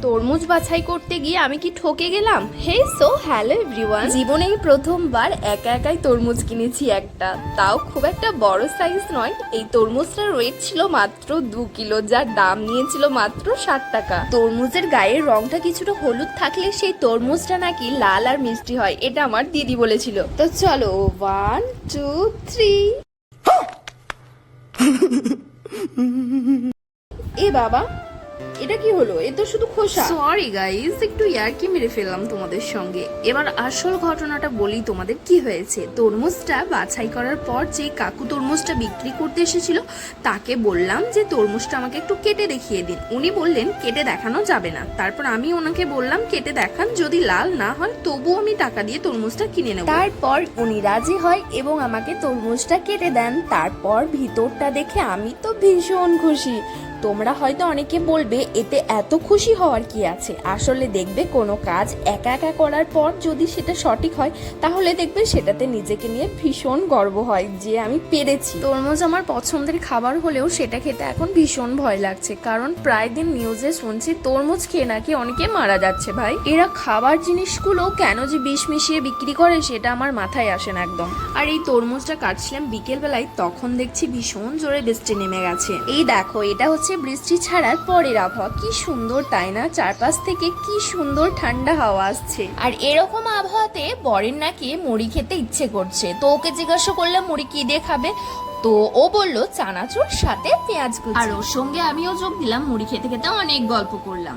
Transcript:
তরমুজ বাছাই করতে গিয়ে আমি কি ঠকে গেলাম। হে সো হ্যালো এভরিওয়ান, জীবনেই প্রথমবার একা একাই তরমুজ কিনেছি একটা, তাও খুব একটা বড় সাইজ নয়। এই তরমুজটার ওয়েট ছিল মাত্র 2 কিলো, যার দাম নিয়েছিল মাত্র 60 টাকা। তরমুজের গায়ের রংটা কিছুটা হলুদ থাকলে সেই তরমুজটা নাকি লাল আর মিষ্টি হয়, এটা আমার দিদি বলেছিল। তো চলো 1 2 3। এ বাবা, এটা কি হলো? এ তো শুধু খোসা। সরি গাইস, একটু ইয়ার্কি মেরে ফেললাম তোমাদের সঙ্গে। এবার আসল ঘটনাটা বলি তোমাদের কি হয়েছে। তরমুজটা বাছাই করার পর যে কাকু তরমুজটা বিক্রি করতে এসেছিল তাকে বললাম যে তরমুজটা আমাকে একটু কেটে দেখিয়ে দিন। উনি বললেন কেটে দেখানো যাবে না। তারপর আমি ওনাকে বললাম কেটে দেখান, যদি লাল না হয় তবুও আমি টাকা দিয়ে তরমুজটা কিনে নেব। তারপর উনি রাজি হয় এবং আমাকে তরমুজটা কেটে দেন। তারপর ভিতরটা দেখে আমি তো ভীষণ খুশি। তোমরা হয়তো অনেকে বলবে এতে এত খুশি হওয়ার কি আছে। আসলে দেখবে কোনো কাজ একা একা করার পর যদি সেটা সঠিক হয় তাহলে দেখবে সেটাতে নিজেকে নিয়ে ভীষণ গর্ব হয় যে আমি পেরেছি। তরমুজ আমার পছন্দের খাবার হলেও সেটা খেতে এখন ভীষণ ভয় লাগছে, কারণ প্রায় দিন নিউজে শুনছি তরমুজ খেয়ে নাকি অনেকে মারা যাচ্ছে। ভাই, এরা খাবার জিনিসগুলো কেন যে বিষ মিশিয়ে বিক্রি করে সেটা আমার মাথায় আসে না একদম। আর এই তরমুজটা কাটছিলাম বিকেল বেলায়, তখন দেখছি ভীষণ জোরে বৃষ্টি নেমে গেছে। এই দেখো, এটা হচ্ছে বৃষ্টি ছাড়ার পরের আবহাওয়া। কি সুন্দর তাই না? চারপাশ থেকে কি সুন্দর ঠান্ডা হাওয়া আসছে। আর এরকম আবহাওয়াতে বরের নাকি মুড়ি খেতে ইচ্ছে করছে। তো ওকে জিজ্ঞাসা করলাম মুড়ি কি দিয়ে খাবে, তো ও বললো চানাচুর সাথে পেঁয়াজ কুচি। আর ওর সঙ্গে আমিও যোগ দিলাম, মুড়ি খেতে খেতে অনেক গল্প করলাম।